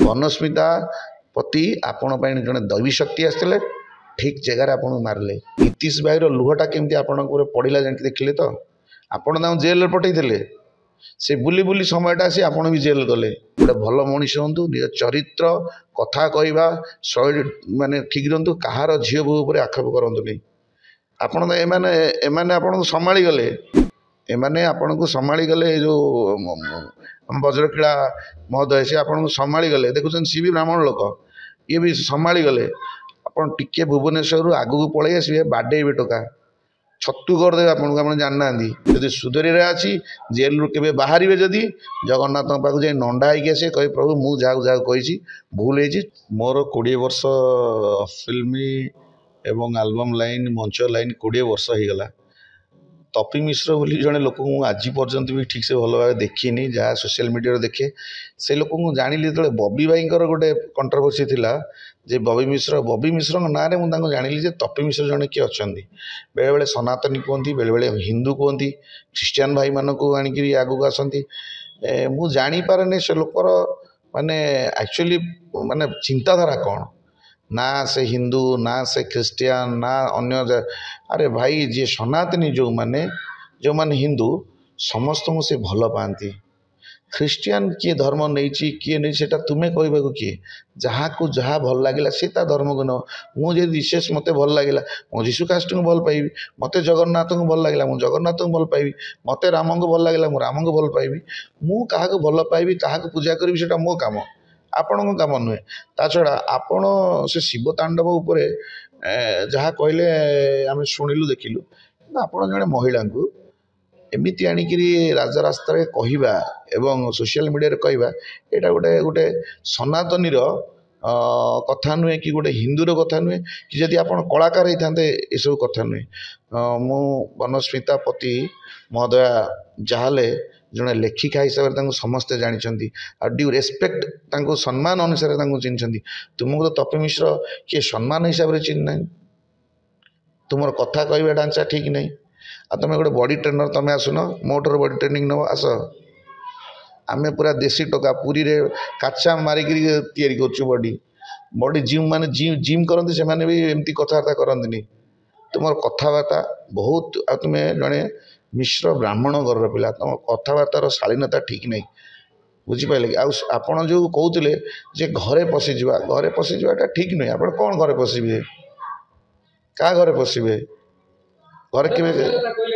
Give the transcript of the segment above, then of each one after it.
बनस्मिता पति आपण जड़े दैवी शक्ति आसते ठीक जगार आपन मारे नीतीश भाई लुहटा केमती आपण पड़ा जाके देखिले तो आपण जेल पठे से बुली बुली समयटा सी आपण भी जेल गले गोटे भल मनीष हूँ निज चरित्र कथा कहवा शैली माने ठीक रुहतु कहार झील बोह पर आक्षेप करूँ नहीं आपण एमाने आपण को संभाली गले एमाने आपण को संभाली गले जो वज्रकिला महोदय से आपण को संभाली गले देखुन सी भी ब्राह्मण लोक ये भी संभाली गले आपन टिके भुवनेश्वर आगू पलि आसबे बाडे टोका छतु करदे आपको आप जानना जदि सुधरी अच्छी जेल रू के बाहर जदि जगन्नाथ पाक जाए नंडा होगी आसे कहे प्रभु मु जहाँ कही भूल है मोर 20 वर्ष फिल्मी एवं एल्बम लाइन मंच लाइन 20 वर्ष हो गला तपी मिश्र बोली जड़े लोक आज पर्यंत भी ठीक से भल भाव देखनी जहाँ सोशल मीडिया देखे से लोक जानी जो बबी भाई गोटे कंट्रोवर्सी थिला जे बबी मिश्र ना रे मुझे जानी जे तपी मिश्र जड़े किए अच्छा बेले बेले सनातनी कहती बेले बेले हिंदू कहती ख्रीस्टियान भाई मान को आणिक आगू आसती मु जापारे से लोकर माने एक्चुअली माने चिंताधारा कौन ना से हिंदू ना से ख्रीस्टियान ना अन्य अरे भाई जी सनातनी जो माने हिंदू समस्त से भल पाती ख्रीस्टियान किए धर्म नहीं किए नहीं सेटा तुम्हें कहबा किए जहाँ को जहाँ भल लगे सी धर्म को न मुझे विशेष मत भल लगे मो जीशु ख्रीस्ट को भल पाइबी मत जगन्नाथ को भल लगे मुझे जगन्नाथ को भल पाइबी मत राम को भल लगे मुझे राम को भल पाइबी मु क्या भल पाइबी क्या पूजा करी सेटा मो काम आपण काम नुहे ता छड़ा आपण से शिव तांडव उपर जहाँ कहले आम शुणिलु देखिलु आपण जड़े महिला को एमती आणिक राजा रास्ता कहवा एवं सोशल मीडिया कहवा यहाँ गोटे गोटे सनातनीर कथा नुहे कि गोटे हिंदूर कथा नुहे कि जदि आप कलाकार होते ये सब कथा नुहे मु बनस्मिता पति महोदया जहाँले जड़े लेखिका हिसाब से समस्ते जानते ड्यू रेस्पेक्ट सम्मान अनुसार चिन्हती तुमको तो तपी मिश्र किए सम्मान हिसाब से चिन्ह तुम कथा कहवा ढांचा ठीक नहीं आ तुम गोटे बॉडी ट्रेनर तुम आसुन मोटर बॉडी ट्रेनिंग नब आस आम पूरा देसी टोका पूरी रे काचा मारिक तैयारी कर बॉडी बॉडी जिम माने जिम करते से भी एमती कथबार्ता करती तुम कथबार्ता बहुत आ तुम्हें जड़े मिश्र ब्राह्मण घर पिला तुम कथबार्तार शालीनता ठीक नहीं बुझिपारे कि आपड़ जो कहते जे घरे पशिजा ठीक नुहे आप कौन घरे पशिबे क्या घरे पशिबे घर के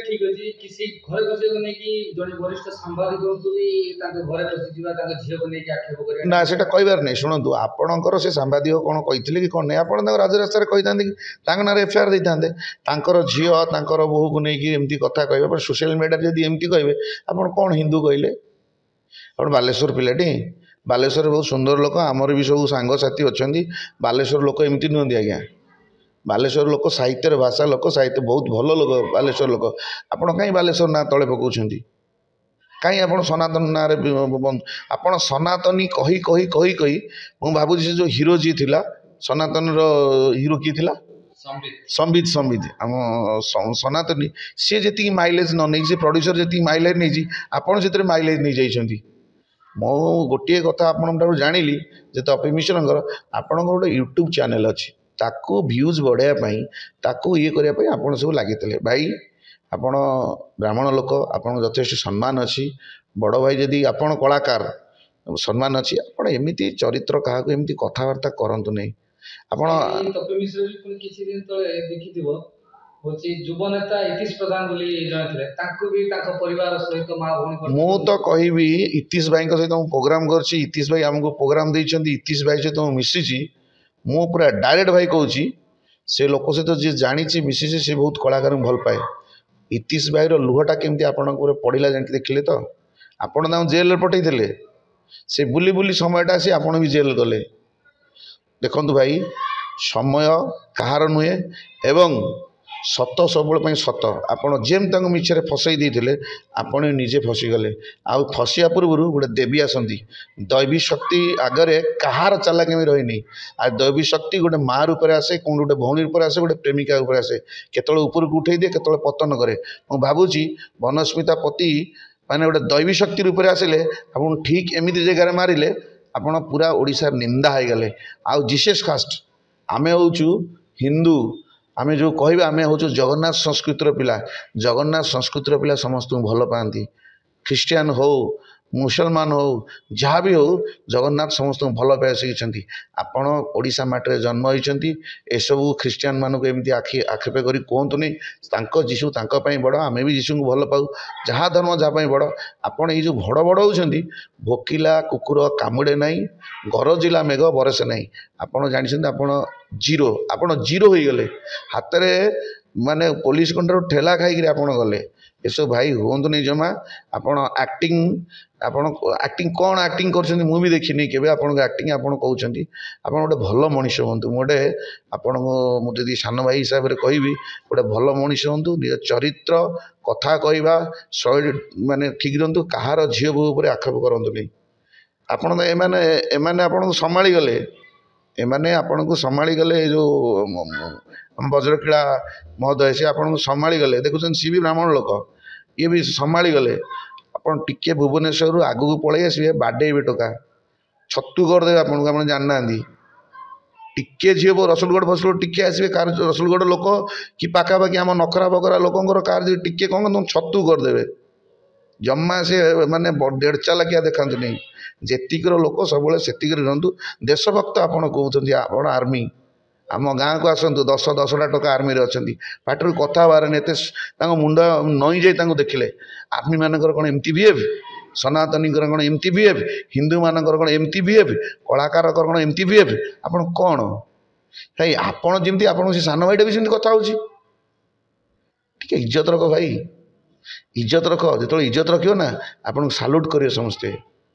ठीक अछि किसी घर बसे को नै कि जने वरिष्ठ संवादिक होतु भी ताके घरे बसी जीवा ताके झियो को नै कि आक्षेप करे ना सेटा कहबार नै सुनंतु आपणकर से संवादिक कोन कहितले कि कोन नै आपण ताके राज रास्ता रे कहितांते कि ताके नारे एफआईआर दैतांते तांकर झियो तांकर बहु को नै कि एमती कथा कहबे पर सोशल मीडिया जदी एमती कहबे आपण कोन हिंदू कहले आपण बालेश्वर पिलाटी बालेश्वर बहुत सुंदर लोक आमर भी सब सांग साथी अछंती बालेश्वर लोक एमती नुहंती आज्ञा बालेश्वर लोक साहित्य भाषा लोक साहित्य बहुत भल लोक बालेश्वर लोक आपण कहीं बालेश्वर ना तले पकाउछंती कहीं आप सनातन ना आप सनातनी कही कही कही कही मु भावुँ से जो हीरो जी थिला सनातन हीरो किए थिला संबित संबित आम सनातनी सी जी माइलेज न नहीं प्रोड्यूसर जी माइलेज नहीं आपड़ से माइलेज नहीं जाइछंती मो गोटे कथा आपन जानिली जे तपी मिश्र आपण गोटे यूट्यूब चैनल अच्छी ताकू व्यूज बढ़ाई ताकू ये करने आपड़ सब लगे भाई आपण ब्राह्मण लोक आपन यथेष सम्मान अच्छी बड़ भाई जदि आपन कलाकार सम्मान अच्छी आप एमती चरित्र क्या एमती कथबार्ता करतु नहीं आपण तपी मिश्र जी पुनी किछि दिन तळे देखिथिबो होची युवा नेता इतिश प्रधान बोली जानथिले तांको भी तांको परिवार सहित मां भौणी मु तो कहिबी इतिश भाई सहित प्रोग्राम करछि इतिश भाई हमको प्रोग्राम दैछंती इतिश भाई सहित मिसिछि मु पूरा डायरेक्ट भाई कहूँ से लोक सहित जी जानी मिसी से बहुत कलाकार भल पाए इतिश भाई लुहटा केमती आपण पड़ा जाके देखिले तो आपण जेल पठे से बुली बुली समयटा सी आपण भी जेल गले देखु भाई समय कहार नुहे एवं सत सब सत आपड़ जेम तक मिछरे फसई देते आपण निजे फसीगले आउ फसिया पूर्व गोटे देवी आसती दैवी शक्ति आगरे कहार चालाक रही आ दैवी शक्ति गोटे माँ रूप आसे कौन गोटे भौणी रूप आसे गोटे प्रेमिका रूप आसे केतल ऊपर को उठे दिए केतल पतन करे मु भावुची बनस्मिता पति माने गोटे दैवी शक्ति रूप आसिले आप ठीक एमती जगार मारे ଆପଣ ପୁରା ଓଡ଼ିଶାର ନିନ୍ଦା ହେଇଗଲେ। ଆଉ ଜିସସ୍ କାଷ୍ଟ ଆମେ ହେଉଛୁ ହିନ୍ଦୁ, ଆମେ ଯେଉଁ କହିବା ଆମେ ହେଉଛୁ ଜଗନ୍ନାଥ ସଂସ୍କୃତିର ପିଲା। ଜଗନ୍ନାଥ ସଂସ୍କୃତିର ପିଲା ସମସ୍ତଙ୍କୁ ଭଲ ପାଆନ୍ତି। ଖ୍ରୀଷ୍ଟିଆନ ହଉ ମୁସଲମାନ ହଉ ଯାହା ବି ହଉ ଜଗନ୍ନାଥ ସମସ୍ତଙ୍କୁ ଭଲ ପାଇବା ଶିଖିଛନ୍ତି। ଆପଣ ଓଡ଼ିଶା ମାଟିରେ ଜନ୍ମ ହୋଇଛନ୍ତି, ଏସବୁ ଖ୍ରୀଷ୍ଟିଆନ ମାନଙ୍କୁ ଏମିତି ଆକ୍ଷେପ କରି କୁହନ୍ତୁନି। ତାଙ୍କ ଯୀଶୁ ତାଙ୍କ ପାଇଁ ବଡ଼, ଆମେ ବି ଯୀଶୁଙ୍କୁ ଭଲ ପାଉ। ଯାହା ଧର୍ମ ଯାହା ପାଇଁ ବଡ଼। ଆପଣ ଏଇ ଯେଉଁ ବଡ଼ ହେଉଛନ୍ତି, ଭୋକିଲା କୁକୁର କାମୁଡ଼େ ନାହିଁ, ଗରଜିଲା ମେଘ ବରସେ ନାହିଁ। ଆପଣ ଜାଣିଛନ୍ତି ଆପଣ ଜିରୋ ହୋଇଗଲେ। ହାତରେ ମାନେ ପୋଲିସ କଣ୍ଟାରୁ ଠେଲା ଖାଇକିରି ଆପଣ ଗଲେ। ଏସବୁ ଭାଇ ହୁଅନ୍ତୁନି ଜମା। ଆପଣ ଆକ୍ଟିଂ କ'ଣ ଆକ୍ଟିଂ କରୁଛନ୍ତି ମୁଁ ବି ଦେଖିନି କେବେ ଆପଣଙ୍କ ଆକ୍ଟିଂ। ଆପଣ କହୁଛନ୍ତି ଆପଣ ଗୋଟେ ଭଲ ମଣିଷ ହୁଅନ୍ତୁ। ମୁଁ ଯଦି ସାନ ଭାଇ ହିସାବରେ କହିବି, ଗୋଟେ ଭଲ ମଣିଷ ହୁଅନ୍ତୁ। ନିଜ ଚରିତ୍ର କଥା କହିବା ଶୈଳୀ ମାନେ ଠିକ୍ ରୁହନ୍ତୁ। କାହାର ଝିଅ ବୋହୂ ଉପରେ ଆକ୍ଷେପ କରନ୍ତୁନି। ଆପଣ ତ ଏମାନେ ଆପଣଙ୍କୁ ସମ୍ଭାଳିଗଲେ। ଏ ଯେଉଁ ବଜ୍ରକିଳା ମହୋଦୟ ସେ ଆପଣଙ୍କୁ ସମ୍ଭାଳିଗଲେ। ଦେଖୁଛନ୍ତି ସିଏ ବି ବ୍ରାହ୍ମଣ ଲୋକ, ଇଏ ବି ସମ୍ଭାଳିଗଲେ। ଆପଣ ଟିକେ ଭୁବନେଶ୍ୱରରୁ ଆଗକୁ ପଳେଇ ଆସିବେ, ବାଡ଼େଇବେ ଟୋକା, ଛତୁ କରିଦେବେ ଆପଣଙ୍କୁ। ଆପଣ ଜାଣିନାହାନ୍ତି। ଟିକେ ଝିଅ ରସୁଲଗଡ଼ ଟିକେ ଆସିବେ, କାହାର ରସୁଲଗଡ଼ ଲୋକ କି ପାଖାପାଖି ଆମ ନଖରା ବଖରା ଲୋକଙ୍କର କାହାର ଯଦି ଟିକେ କ'ଣ ତମ ଛତୁ କରିଦେବେ। ଜମା ସେ ମାନେ ଦେଢ଼ ଚାଲାକିଆ ଦେଖାନ୍ତୁନି। ଯେତିକିର ଲୋକ ସବୁବେଳେ ସେତିକିରେ ରୁହନ୍ତୁ। ଦେଶଭକ୍ତ ଆପଣ କହୁଛନ୍ତି, ଆପଣ ଆର୍ମି। ଆମ ଗାଁକୁ ଆସନ୍ତୁ, 10ଟା ଟୋକା ଆର୍ମିରେ ଅଛନ୍ତି। ପାଟିରୁ କଥା ବାହାରେନି, ଏତେ ତାଙ୍କ ମୁଣ୍ଡ ନଇଁଯାଇ ତାଙ୍କୁ ଦେଖିଲେ। ଆର୍ମିମାନଙ୍କର କ'ଣ ଏମିତି ବିହେଭ୍? ସନାତନୀଙ୍କର କ'ଣ ଏମିତି ବିହେଭ୍? ହିନ୍ଦୁମାନଙ୍କର କ'ଣ ଏମିତି ବିହେଭ୍? କଳାକାରଙ୍କର କ'ଣ ଏମିତି ବିହେଭ୍? ଆପଣ କ'ଣ ଭାଇ? ଆପଣ ଯେମିତି ଆପଣଙ୍କୁ ସେ ସାନ ଭାଇଟା ବି ସେମିତି କଥା ହେଉଛି। ଟିକେ ଇଜ୍ଜତ ରଖ ଭାଇ, ଇଜ୍ଜତ ରଖ। ଯେତେବେଳେ ଇଜ୍ଜତ ରଖିବ ନା, ଆପଣଙ୍କୁ ସାଲ୍ୟୁଟ୍ କରିବେ ସମସ୍ତେ।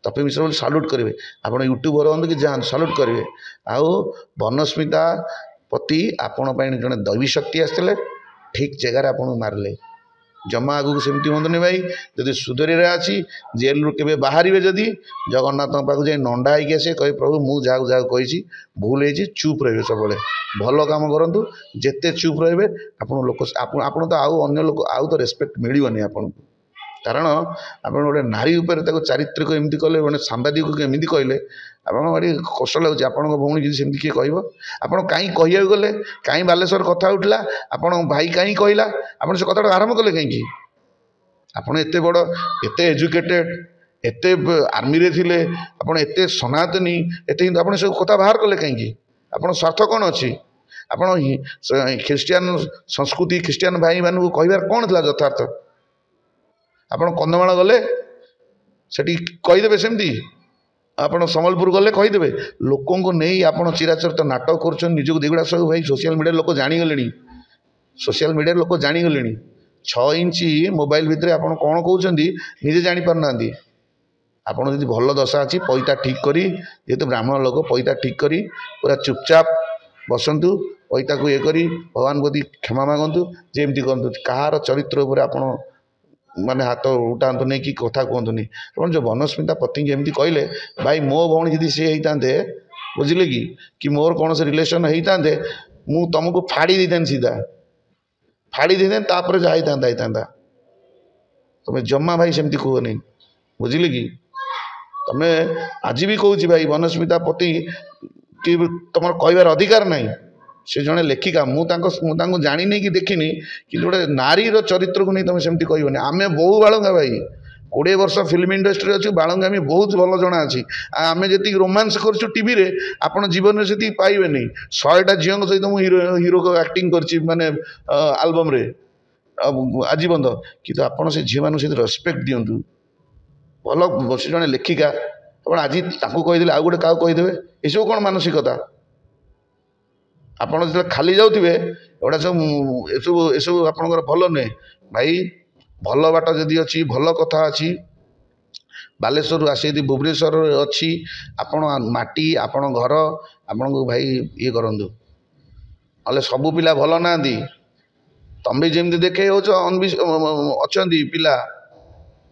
ତପେ ମିଶ୍ର ବୋଲି ସାଲ୍ୟୁଟ୍ କରିବେ। ଆପଣ ୟୁଟ୍ୟୁବର ହୁଅନ୍ତୁ କି ଯାଆନ୍ତୁ, ସାଲ୍ୟୁଟ୍ କରିବେ। ଆଉ ବନସ୍ମିତା ପ୍ରତି ଆପଣ ପାଇଁ ଜଣେ ଦୈବୀ ଶକ୍ତି ଆସିଥିଲେ, ଠିକ୍ ଜାଗାରେ ଆପଣଙ୍କୁ ମାରିଲେ। ଜମା ଆଗକୁ ସେମିତି ହୁଅନ୍ତୁନି ଭାଇ। ଯଦି ସୁଧରିରେ ଅଛି, ଜେଲରୁ କେବେ ବାହାରିବେ, ଯଦି ଜଗନ୍ନାଥଙ୍କ ପାଖକୁ ଯାଇ ନଣ୍ଡା ହେଇକି ଆସିବେ, କହିବେ ପ୍ରଭୁ ମୁଁ ଯାହାକୁ କହିଛି ଭୁଲ ହେଇଛି। ଚୁପ୍ ରହିବେ, ସବୁବେଳେ ଭଲ କାମ କରନ୍ତୁ। ଯେତେ ଚୁପ୍ ରହିବେ ଆପଣ ତ ଆଉ ଅନ୍ୟ ଲୋକ ଆଉ ତ ରେସ୍ପେକ୍ଟ ମିଳିବନି ଆପଣଙ୍କୁ। କାରଣ ଆପଣ ଗୋଟେ ନାରୀ ଉପରେ ତାକୁ ଚାରିତ୍ରିକ ଏମିତି କଲେ, ଗୋଟେ ସାମ୍ବାଦିକକୁ ଏମିତି କହିଲେ, ଆପଣଙ୍କ ଭାରି କଷ୍ଟ ଲାଗୁଛି। ଆପଣଙ୍କ ଭଉଣୀ ଯଦି ସେମିତି କିଏ କହିବ, ଆପଣ କାହିଁ କହିବାକୁ ଗଲେ? କାହିଁ ବାଲେଶ୍ୱର କଥା ଉଠିଲା? ଆପଣଙ୍କ ଭାଇ କାହିଁ କହିଲା? ଆପଣ ସେ କଥାଟା ଆରମ୍ଭ କଲେ କାହିଁକି? ଆପଣ ଏତେ ବଡ଼, ଏତେ ଏଜୁକେଟେଡ଼, ଏତେ ଆର୍ମିରେ ଥିଲେ, ଆପଣ ଏତେ ସନାତନୀ, ଏତେ ହିନ୍ଦୁ, ଆପଣ ସବୁ କଥା ବାହାର କଲେ କାହିଁକି? ଆପଣଙ୍କ ସ୍ୱାର୍ଥ କ'ଣ ଅଛି? ଆପଣ ଖ୍ରୀଷ୍ଟିଆନ ସଂସ୍କୃତି, ଖ୍ରୀଷ୍ଟିଆନ ଭାଇମାନଙ୍କୁ କହିବାର କ'ଣ ଥିଲା ଯଥାର୍ଥ? ଆପଣ କନ୍ଧମାଳ ଗଲେ ସେଠି କହିଦେବେ ସେମିତି, ଆପଣ ସମ୍ବଲପୁର ଗଲେ କହିଦେବେ। ଲୋକଙ୍କୁ ନେଇ ଆପଣ ଚିରାଚରିତ ନାଟକ କରୁଛନ୍ତି, ନିଜକୁ ଏଗୁଡ଼ା ସବୁ ଭାଇ ସୋସିଆଲ ମିଡ଼ିଆରେ ଲୋକ ଜାଣିଗଲେଣି। 6 ଇଞ୍ଚ ମୋବାଇଲ ଭିତରେ ଆପଣ କ'ଣ କହୁଛନ୍ତି ନିଜେ ଜାଣିପାରୁନାହାନ୍ତି। ଆପଣ ଯଦି ଭଲ ଦଶା ଅଛି, ପଇତା ଠିକ୍ କରି, ଯେହେତୁ ବ୍ରାହ୍ମଣ ଲୋକ, ପଇତା ଠିକ୍ କରି ପୁରା ଚୁପଚାପ ବସନ୍ତୁ। ପଇତାକୁ ଇଏ କରି ଭଗବାନ ପ୍ରତି କ୍ଷମା ମାଗନ୍ତୁ, ଯେ ଏମିତି କରନ୍ତୁ। କାହାର ଚରିତ୍ର ଉପରେ ଆପଣ ମାନେ ହାତ ଉଠାନ୍ତୁନି କି କଥା କୁହନ୍ତୁନି। ଆପଣ ଯେଉଁ ବନସ୍ମିତା ପତିଙ୍କୁ ଏମିତି କହିଲେ, ଭାଇ ମୋ ଭଉଣୀ ଯଦି ସିଏ ହେଇଥାନ୍ତେ, ବୁଝିଲେ କି ମୋର କୌଣସି ରିଲେସନ୍ ହେଇଥାନ୍ତେ, ମୁଁ ତୁମକୁ ଫାଡ଼ି ଦେଇଥାନ୍ତି, ସିଧା ଫାଡ଼ି ଦେଇଥାନ୍ତି। ତାପରେ ଯାହା ହେଇଥାନ୍ତା। ତୁମେ ଜମା ଭାଇ ସେମିତି କୁହନି, ବୁଝିଲେ କି? ତୁମେ ଆଜି ବି କହୁଛି ଭାଇ, ବନସ୍ମିତା ପତି କି ତୁମର କହିବାର ଅଧିକାର ନାହିଁ। ସେ ଜଣେ ଲେଖିକା। ମୁଁ ତାଙ୍କୁ ଜାଣିନି କି ଦେଖିନି, କିନ୍ତୁ ଗୋଟେ ନାରୀର ଚରିତ୍ରକୁ ନେଇ ତୁମେ ସେମିତି କହିବନି। ଆମେ ବହୁ ବାଳୁଙ୍ଗା ଭାଇ, 20 ବର୍ଷ ଫିଲ୍ମ ଇଣ୍ଡଷ୍ଟ୍ରିରେ ଅଛୁ, ବାଳୁଙ୍ଗା ଆମେ ବହୁତ ଭଲ ଜଣା ଅଛି। ଆମେ ଯେତିକି ରୋମାନ୍ସ କରୁଛୁ ଟିଭିରେ, ଆପଣ ଜୀବନରେ ସେତିକି ପାଇବେନି। 100ଟା ଝିଅଙ୍କ ସହିତ ମୁଁ ହିରୋ ଆକ୍ଟିଂ କରିଛି, ମାନେ ଆଲବମ୍ରେ ଆଜି ପର୍ଯ୍ୟନ୍ତ। କିନ୍ତୁ ଆପଣ ସେ ଝିଅମାନଙ୍କୁ ସେଠି ରେସ୍ପେକ୍ଟ ଦିଅନ୍ତୁ। ଭଲ, ସେ ଜଣେ ଲେଖିକା। ଆପଣ ଆଜି ତାଙ୍କୁ କହିଦେଲେ ଆଉ ଗୋଟେ କାହାକୁ କହିଦେବେ, ଏସବୁ କ'ଣ ମାନସିକତା? ଆପଣ ଯେତେବେଳେ ଖାଲି ଯାଉଥିବେ, ଏଗୁଡ଼ା ଏସବୁ ଆପଣଙ୍କର ଭଲ ନୁହେଁ ଭାଇ। ଭଲ ବାଟ ଯଦି ଅଛି, ଭଲ କଥା ଅଛି, ବାଲେଶ୍ୱରରୁ ଆସି ଯଦି ଭୁବନେଶ୍ୱରରେ ଅଛି, ଆପଣ ମାଟି, ଆପଣ ଘର, ଆପଣଙ୍କୁ ଭାଇ ଇଏ କରନ୍ତୁ। ନହେଲେ ସବୁ ପିଲା ଭଲ ନାହାନ୍ତି। ତମେ ଯେମିତି ଦେଖେଇ ହେଉଛ, ଅଛନ୍ତି ପିଲା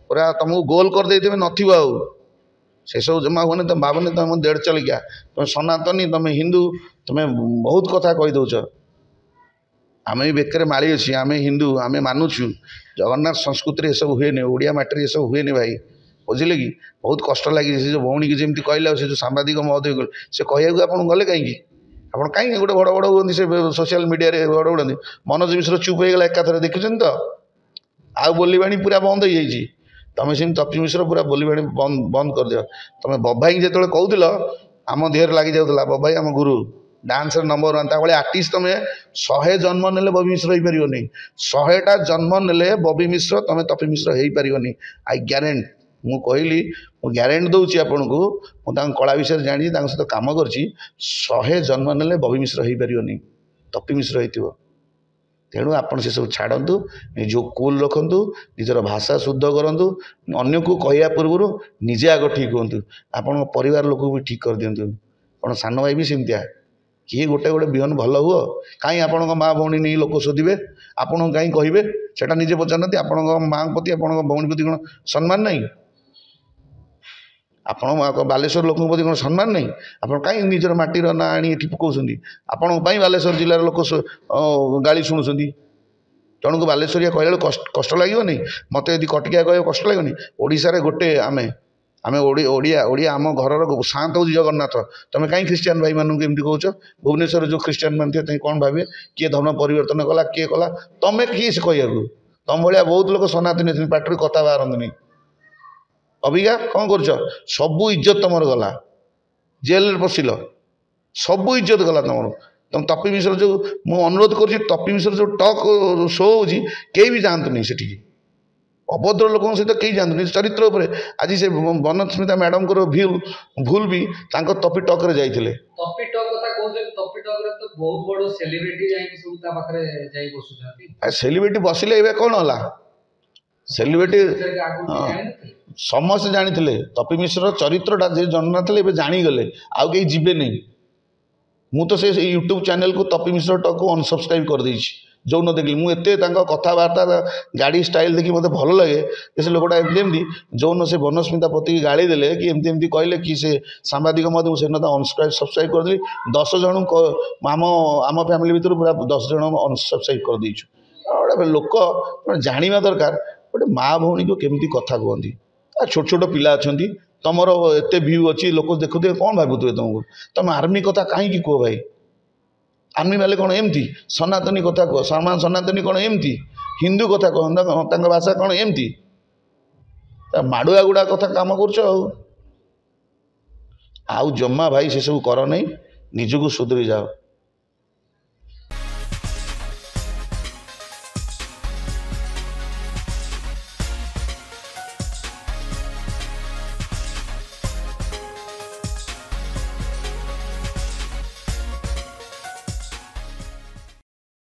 ପୁରା ତୁମକୁ ଗୋଲ କରିଦେଇଥିବେ, ନଥିବ ଆଉ। ସେସବୁ ଜମା ହୁଅନି। ତୁମେ ଭାବନି ତୁମେ 1.5 ଚାଲିକିଆ, ତୁମେ ସନାତନୀ, ତୁମେ ହିନ୍ଦୁ, ତୁମେ ବହୁତ କଥା କହିଦେଉଛ। ଆମେ ବି ବେକରେ ମାଳି ଅଛି, ଆମେ ହିନ୍ଦୁ, ଆମେ ମାନୁଛୁ। ଜଗନ୍ନାଥ ସଂସ୍କୃତିରେ ଏସବୁ ହୁଏନି, ଓଡ଼ିଆ ମାଟିରେ ଏସବୁ ହୁଏନି ଭାଇ। बुझिले कि बहुत कष्ट लगी से जो भौणी की जमी कहले से जो सांबादिक महोदय गले से कहू आपन गले कहीं आप कहीं गोटे बड़ बड़ हूँ से सोशल मीडिया बड़ बड़ मनोज मिश्र चुप हो गला एकाथर देखुन तो आउ बोलवाणी पूरा बंद हो जाइए तुम से तपी मिश्र पूरा बोलवाणी बंद कर दियो तुम बबाई जो कहूल आम देहर लगी जाऊला बबाई आम गुरु डांस नंबर 1 भाई आर्टिस्ट तुम 100 जन्म ने बबी मिश्र हो पार नहीं 100टा जन्म ने बबी मिश्र तुम तपी मिश्र हो पार नहीं आई ग्यारेंट मु कहली मु ग्यारेंट दूसरी आपन को मुझे कला विषय जानी सहित कम कर 100 जन्म ने बबी मिश्र हो पार नहीं तपी मिश्र हो तेणु आपड़ से सब छाड़ू निज कूल रखु निजर भाषा शुद्ध करूँ अन्य को कहया पूर्व निजे आग ठीक हूँ आपण परिवार लोक भी ठीक कर दिंतु आप सान भाई भी सेमतिया किए गोटे गोटे बिहन भल हुआ कहीं आपण माँ भौणी नहीं लोक शोधे आपन कहीं कहे से निजे पचारना आपण माँ प्रति आपण भौणी प्रति कौन सम्मान नहीं आपण बालेश्वर लोक प्रति कौन सम्मान नहीं आप कहीं निजर माटीर ना आनी ये पकाउं आपण बालेश्वर जिलार लोक गाली शुणुंट जन को बालेश्वरिया कहला कष्ट लगे नहीं मत यदि कटिकिया कह कष्ट लगे ओडिशा गोटे आमे आमे ओडिया ओडिया आम घर शांत हूँ जगन्नाथ तुम कहीं ख्रीस्टान भाई मानू एमती कौच भुवनेश्वर जो ख्रीस्टान मान थे कौन भावे किए धर्म परिवर्तन कला किए कला तुम किए से कहू तुम भाया बहुत लोग सनातनी पार्टी कथा बाहर नहीं अबिका कौन कर सबू इज्जत तुम गला जेल पशिल सबू इज्जत गला तुम तुम तपी मिश्र जो मु अनुरोध कर तपी मिश्र जो टॉक शो हो कई भी जातु नहीं से अभद्र लोक सहित कई जातु नहीं चरित्र उपर आज से वनस्मिता मैडम को भूल भी तपी टॉक रे जाइए टॉपी टॉक कथा कहउछ टॉपी टॉक रे तो बहुत बड़ सेलिब्रिटी जाई कि सब ता पाखरे जाई बसुछंती सेलिब्रिटी बसिले एबे कोन होला सेलिब्रिटी समस्त जानी तपी मिश्र चरित्रटा जे जन ना जानीगले आउ कहीं जीवे नहीं मु तो से यूट्यूब चैनल को तपी मिश्र टॉक को अनसब्सक्राइब कर देछि जो न देखली मुझे कथबार्ता गाड़ी स्टाइल देखी मत भल लगे से लोकटा एमती जो न से वनस्मिता पति गाड़ी देले कि एमती एमती कहले कि से सांबादिक मत से अनसब्सक्राइब सब्सक्राइब करदेली 10 जन आम फैमिली भर पूरा 10 जन अनसब्सक्राइब कर देचु गोटे लोक जाना दरकार गोटे माँ भौणी को केमती कथा कहती छोट छोट पिला अच्छा तुमर एत भ्यू अच्छी लोक देखुए कौन भावुए तुमको तुम आर्मी कथा कहीं कह भाई आर्मी वाले कौन एमती सनातनी कथा कह समान सनातनी कौन एमती हिंदू कथा कह भाषा कौन एमती माड़ुआ गुड़ा कथा काम कर जमा भाई से सब कर नहीं निजको सुधरी जाओ।